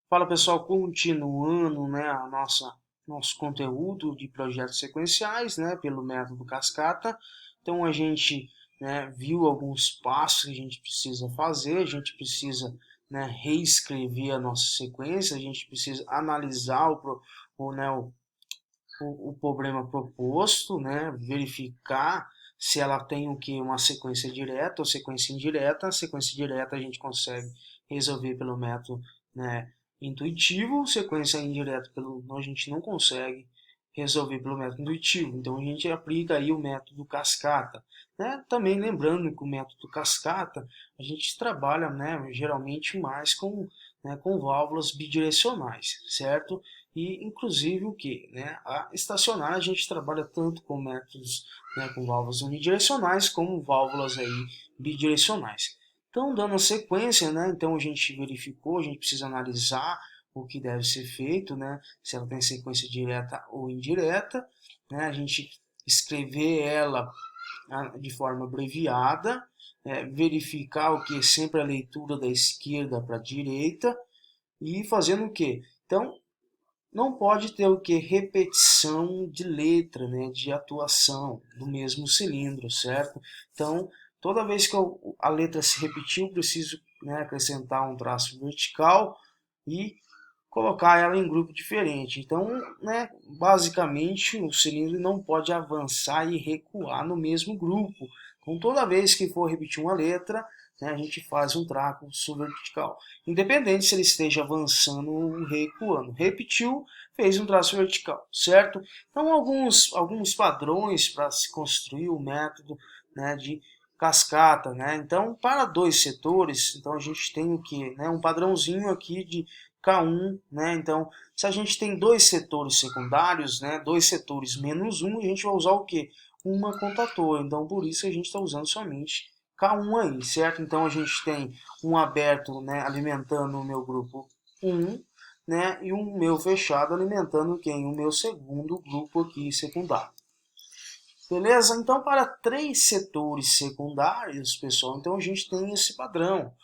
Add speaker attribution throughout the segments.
Speaker 1: Fala pessoal, continuando, né, nosso conteúdo de projetos sequenciais, né, pelo método cascata. Então a gente, né, viu alguns passos que a gente precisa fazer, a gente precisa, né, reescrever a nossa sequência, a gente precisa analisar o problema proposto, né, verificar se ela tem o que uma sequência direta ou sequência indireta. A sequência direta a gente consegue resolver pelo método, né, intuitivo, sequência indireta a gente não consegue resolver pelo método intuitivo. Então a gente aplica aí o método cascata, né? Também lembrando que o método cascata a gente trabalha, né, geralmente mais com válvulas bidirecionais, certo? E inclusive o que, né? A estacionária a gente trabalha tanto com métodos, né, com válvulas unidirecionais como válvulas aí bidirecionais. Então, dando sequência, né? Então a gente verificou, a gente precisa analisar o que deve ser feito, né? Se ela tem sequência direta ou indireta, né? A gente escrever ela de forma abreviada, verificar o que sempre a leitura da esquerda para a direita e fazendo o que? Então, não pode ter o que? Repetição de letra, né, de atuação do mesmo cilindro, certo? Então, toda vez que a letra se repetir, eu preciso, né, acrescentar um traço vertical e colocar ela em grupo diferente. Então, né, basicamente, o cilindro não pode avançar e recuar no mesmo grupo. Então, toda vez que for repetir uma letra, né, a gente faz um traço vertical. Independente se ele esteja avançando ou recuando. Repetiu, fez um traço vertical, certo? Então, alguns padrões para se construir o método, né, de cascata, né? Então, para dois setores, então a gente tem o que, né, um padrãozinho aqui de K1, né? Então, se a gente tem dois setores secundários, né, dois setores menos um, a gente vai usar o quê? Uma contatora. Então, por isso a gente está usando somente K1 aí, certo? Então, a gente tem um aberto, né, alimentando o meu grupo 1, né, e um meu fechado alimentando quem? O meu segundo grupo aqui secundário. Beleza? Então, para três setores secundários, pessoal, então a gente tem esse padrão,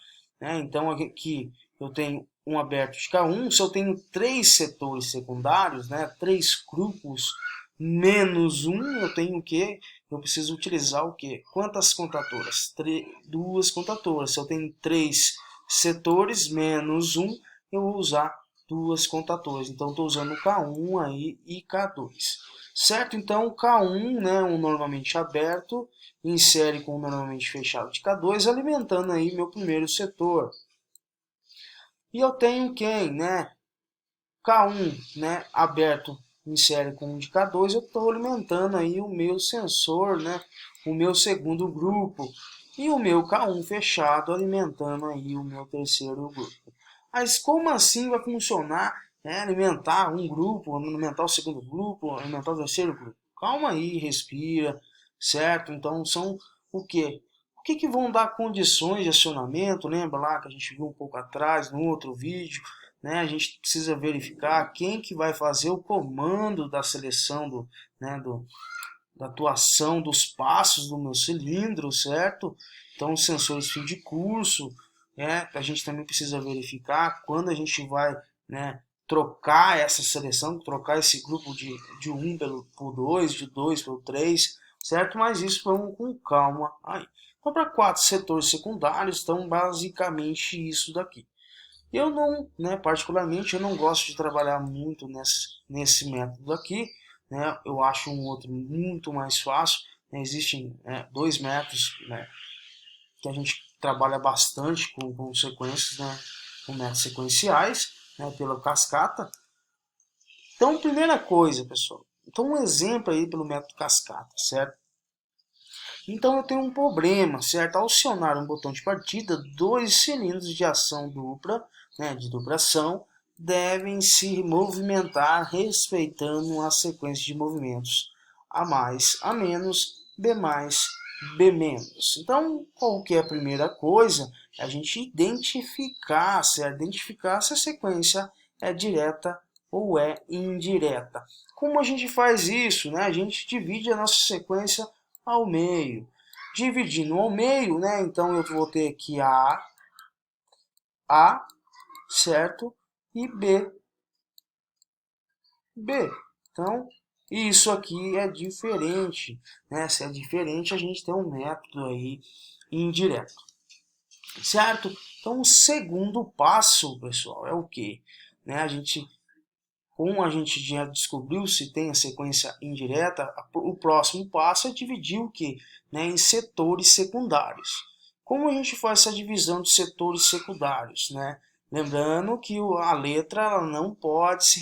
Speaker 1: né? Então, aqui eu tenho um aberto de K1, se eu tenho três setores secundários, né, três grupos menos um, eu tenho o quê? Eu preciso utilizar o quê? Quantas contatoras? Duas contatoras. Se eu tenho três setores menos um, eu vou usar duas contatoras. Então, estou usando K1 aí e K2. Certo? Então, o K1, né, um normalmente aberto, insere com um normalmente fechado de K2, alimentando aí meu primeiro setor. E eu tenho quem, né? K1, né, aberto, insere com um de K2, eu estou alimentando aí o meu sensor, né, o meu segundo grupo. E o meu K1 fechado alimentando aí o meu terceiro grupo. Mas como assim vai funcionar, né, alimentar um grupo, alimentar o segundo grupo, alimentar o terceiro grupo? Calma aí, respira, certo? Então são o quê? O que vão dar condições de acionamento? Lembra lá que a gente viu um pouco atrás no outro vídeo, né? A gente precisa verificar quem que vai fazer o comando da seleção né, da atuação dos passos do meu cilindro, certo? Então, os sensores fim de curso, né? A gente também precisa verificar quando a gente vai, né, trocar essa seleção, trocar esse grupo de 1 por 2, de 2 pelo 3, certo? Mas isso vamos com calma aí. Então, para quatro setores secundários, então basicamente isso daqui. Eu não, né, particularmente, eu não gosto de trabalhar muito nesse método aqui, né? Eu acho um outro muito mais fácil. Né? Existem, né, dois métodos, né, que a gente trabalha bastante com sequências, né, com métodos sequenciais, né, pela cascata. Então, primeira coisa, pessoal. Então, um exemplo aí pelo método cascata, certo? Então eu tenho um problema, certo? Ao acionar um botão de partida, dois cilindros de ação dupla, né, de dupla ação, devem se movimentar respeitando a sequência de movimentos A mais, A menos, B mais, B menos. Então, qual que é a primeira coisa? É a gente identificar, certo? Identificar se a sequência é direta ou é indireta. Como a gente faz isso? Né? A gente divide a nossa sequência ao meio. Dividindo ao meio, né? Então eu vou ter aqui A, certo? e B. Então, isso aqui é diferente, né? Se é diferente, a gente tem um método aí indireto, certo? Então, o segundo passo, pessoal, é o quê? Né? Como a gente já descobriu se tem a sequência indireta, o próximo passo é dividir o quê? Né? Em setores secundários. Como a gente faz essa divisão de setores secundários, né? Lembrando que a letra ela não pode se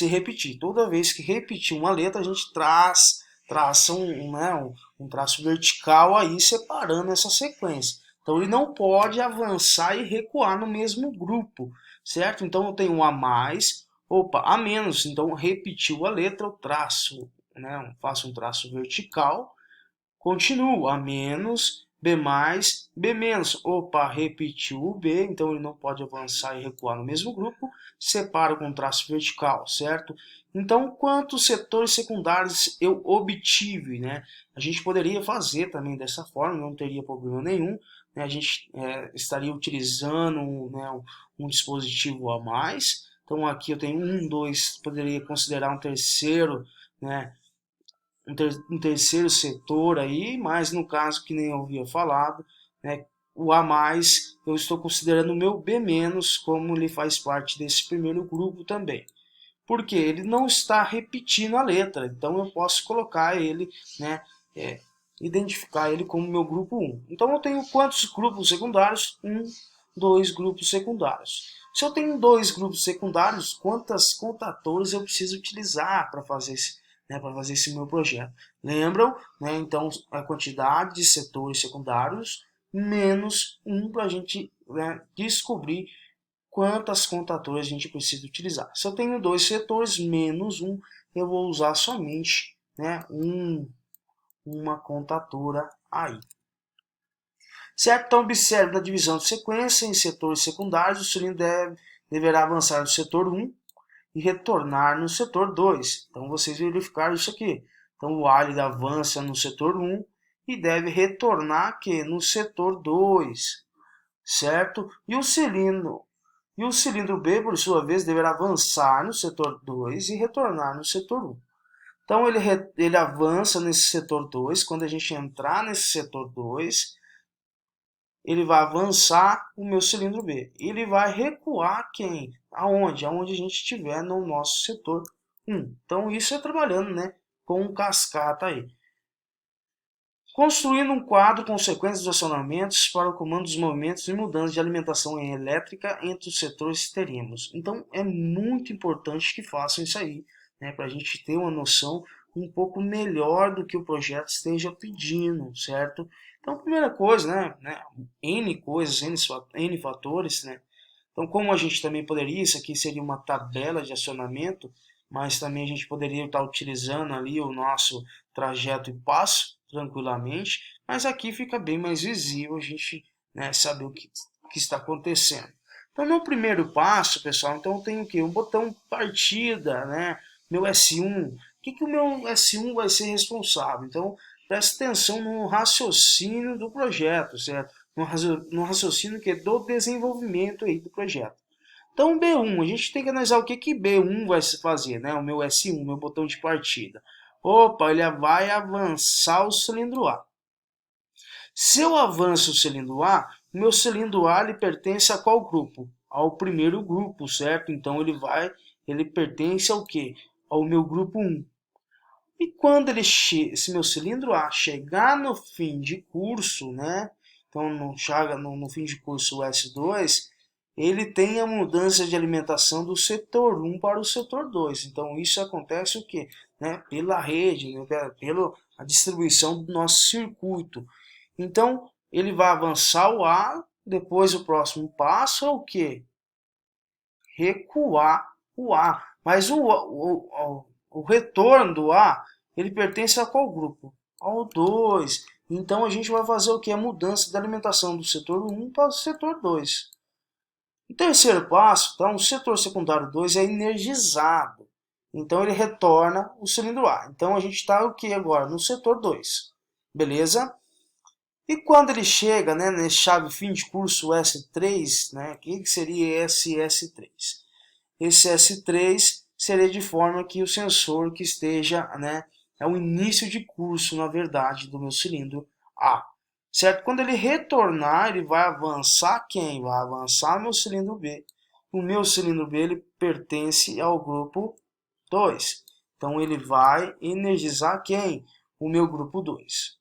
Speaker 1: repetir. Toda vez que repetir uma letra, a gente traça um traço vertical aí separando essa sequência. Então ele não pode avançar e recuar no mesmo grupo, certo? Então eu tenho um a mais, opa, a menos. Então repetiu a letra, eu traço, né? Faço um traço vertical, continuo a menos, B mais, B menos. Opa, repetiu o B, então ele não pode avançar e recuar no mesmo grupo. Separo com traço vertical, certo? Então, quantos setores secundários eu obtive, né? A gente poderia fazer também dessa forma, não teria problema nenhum. Né? A gente estaria utilizando, né, um dispositivo a mais. Então, aqui eu tenho um, dois, poderia considerar um terceiro, né? Um terceiro setor aí, mas no caso que nem eu havia falado, né, o A mais eu estou considerando o meu B menos como ele faz parte desse primeiro grupo também. Porque ele não está repetindo a letra, então eu posso colocar ele, né, identificar ele como meu grupo 1. Então eu tenho quantos grupos secundários? Dois grupos secundários. Se eu tenho dois grupos secundários, quantas contatores eu preciso utilizar para fazer esse meu projeto? Lembram? Né? Então, a quantidade de setores secundários menos um para a gente, né, descobrir quantas contatoras a gente precisa utilizar. Se eu tenho dois setores menos um, eu vou usar somente, né, uma contatora aí. Certo? Então, observe na divisão de sequência em setores secundários, o cilindro deverá avançar no setor 1 e retornar no setor 2. Então, vocês verificaram isso aqui. Então, o A ele avança no setor 1 e deve retornar aqui no setor 2, certo? E o cilindro B, por sua vez, deverá avançar no setor 2 e retornar no setor 1. Então, ele avança nesse setor 2. Quando a gente entrar nesse setor 2, ele vai avançar o meu cilindro B. Ele vai recuar quem? Aonde? Aonde a gente estiver no nosso setor 1. Então, isso é trabalhando, né, com cascata aí. Construindo um quadro com sequências de acionamentos para o comando dos movimentos e mudanças de alimentação elétrica entre os setores que teríamos. Então, é muito importante que façam isso aí, né, para a gente ter uma noção um pouco melhor do que o projeto esteja pedindo, certo? Então, primeira coisa, N coisas, N fatores, né? Então, como a gente também poderia, isso aqui seria uma tabela de acionamento, mas também a gente poderia estar utilizando ali o nosso trajeto e passo tranquilamente, mas aqui fica bem mais visível a gente, né, saber o que está acontecendo. Então, no primeiro passo, pessoal, então eu tenho o quê? Um botão partida, né? Meu S1. O que o meu S1 vai ser responsável? Então, preste atenção no raciocínio do projeto, certo? No raciocínio que é do desenvolvimento aí do projeto. Então, B1, a gente tem que analisar o que B1 vai fazer, né? O meu S1, meu botão de partida. Opa, ele vai avançar o cilindro A. Se eu avanço o cilindro A, o meu cilindro A ele pertence a qual grupo? Ao primeiro grupo, certo? Então ele pertence ao quê? Ao meu grupo 1. E quando esse meu cilindro A chegar no fim de curso, né? Então não chega no fim de curso o S2, ele tem a mudança de alimentação do setor 1 para o setor 2. Então isso acontece o quê? Né? Pela rede, né? Pela a distribuição do nosso circuito. Então ele vai avançar o A, depois o próximo passo é o quê? Recuar o A. Mas o retorno do A, ele pertence a qual grupo? Ao 2. Então a gente vai fazer o que? A mudança da alimentação do setor 1 para o setor 2. O terceiro passo, então, o setor secundário 2 é energizado. Então ele retorna o cilindro A. Então a gente está o que agora? No setor 2. Beleza? E quando ele chega, né, nesse chave fim de curso S3, né, o que seria esse S3? Esse S3 seria de forma que o sensor que esteja, né, é o início de curso, na verdade, do meu cilindro A. Certo? Quando ele retornar, ele vai avançar quem? Vai avançar meu cilindro B. O meu cilindro B ele pertence ao grupo 2. Então ele vai energizar quem? O meu grupo 2.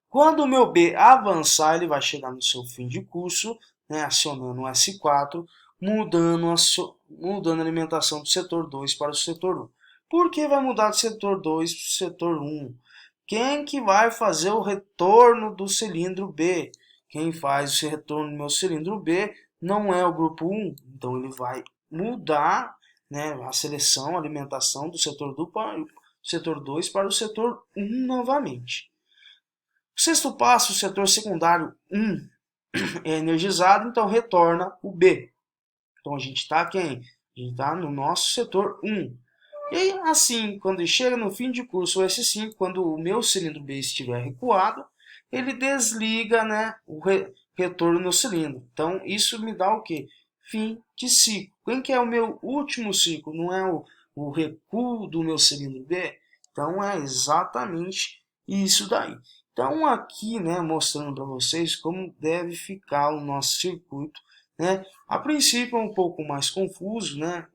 Speaker 1: Quando o meu B avançar, ele vai chegar no seu fim de curso, né, acionando o S4, mudando a alimentação do setor 2 para o setor 1. Por que vai mudar do setor 2 para o setor 1? Quem que vai fazer o retorno do cilindro B? Quem faz esse retorno do meu cilindro B não é o grupo 1, então ele vai mudar, né, a seleção, a alimentação do setor 2 para o setor 1 novamente. O sexto passo, o setor secundário 1 é energizado, então retorna o B. Então a gente está quem? A gente está no nosso setor 1. E assim, quando chega no fim de curso o S5, quando o meu cilindro B estiver recuado, ele desliga, né, o retorno no cilindro. Então isso me dá o quê? Fim de ciclo. Quem que é o meu último ciclo? Não é o recuo do meu cilindro B? Então é exatamente isso daí. Então aqui, né, mostrando para vocês como deve ficar o nosso circuito, né? A princípio é um pouco mais confuso, né?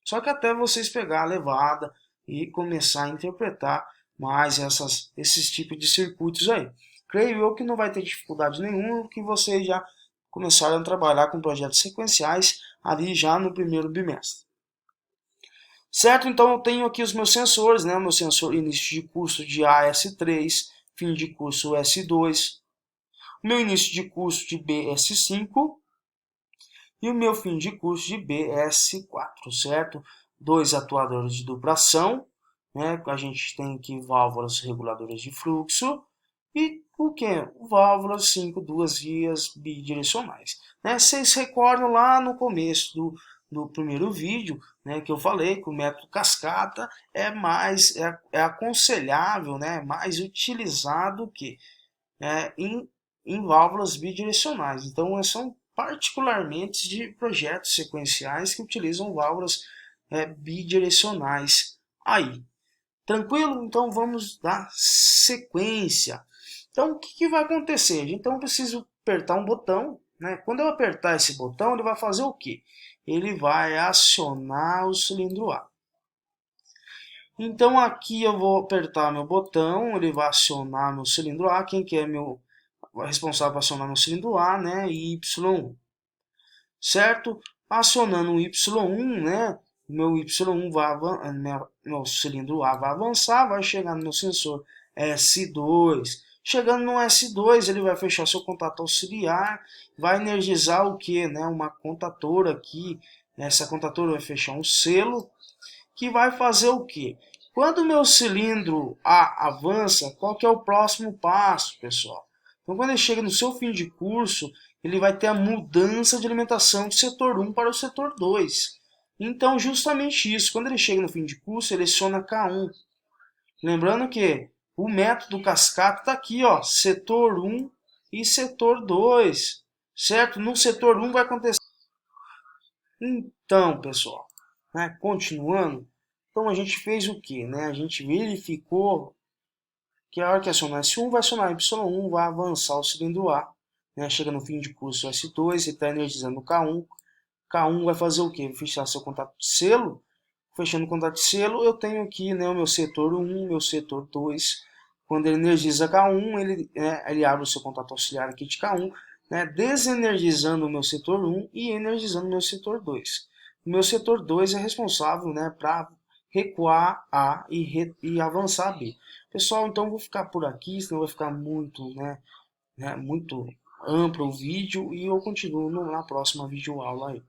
Speaker 1: Só que até vocês pegar a levada e começar a interpretar mais esses tipos de circuitos aí. Creio eu que não vai ter dificuldade nenhuma, que vocês já começaram a trabalhar com projetos sequenciais ali já no primeiro bimestre. Certo? Então eu tenho aqui os meus sensores, né? O meu sensor início de curso de AS3, fim de curso S2, o meu início de curso de BS5 e o meu fim de curso de BS4, certo? Dois atuadores de dupração, né? A gente tem aqui válvulas reguladoras de fluxo e o que? Válvulas 5 duas vias bidirecionais. Né? Vocês recordam lá no começo do primeiro vídeo, né, que eu falei que o método cascata é aconselhável, né, mais utilizado que em válvulas bidirecionais. Então, são particularmente de projetos sequenciais que utilizam válvulas bidirecionais aí. Tranquilo? Então, vamos dar sequência. Então, o que vai acontecer? Então, eu preciso apertar um botão. Né? Quando eu apertar esse botão, ele vai fazer o quê? Ele vai acionar o cilindro A. Então, aqui eu vou apertar meu botão, ele vai acionar meu cilindro A. Quem que é meu responsável por acionar meu cilindro A, né? Y1, certo? Acionando o Y1, né? Meu Y1 meu cilindro A vai avançar, vai chegar no meu sensor S2. Chegando no S2, ele vai fechar seu contato auxiliar, vai energizar o que, né? Uma contatora aqui. Essa contatora vai fechar um selo que vai fazer o que? Quando o meu cilindro A avança, qual que é o próximo passo, pessoal? Então, quando ele chega no seu fim de curso, ele vai ter a mudança de alimentação do setor 1 para o setor 2. Então, justamente isso, quando ele chega no fim de curso, ele aciona K1. Lembrando que o método cascata está aqui, ó, setor 1 e setor 2, certo? No setor 1 vai acontecer. Então, pessoal, né, continuando, então a gente fez o que? Né? A gente verificou que a hora que acionar S1 vai acionar Y1, vai avançar o cilindro A, né? Chega no fim de curso S2, ele está energizando o K1. K1 vai fazer o que? Fechar seu contato de selo. Fechando o contato de selo, eu tenho aqui, né, o meu setor 1, meu setor 2. Quando ele energiza K1, ele abre o seu contato auxiliar aqui de K1, né, desenergizando o meu setor 1 e energizando o meu setor 2. O meu setor 2 é responsável, né, para recuar A e avançar B. Pessoal, então vou ficar por aqui, senão vai ficar muito, muito amplo o vídeo e eu continuo na próxima videoaula aí.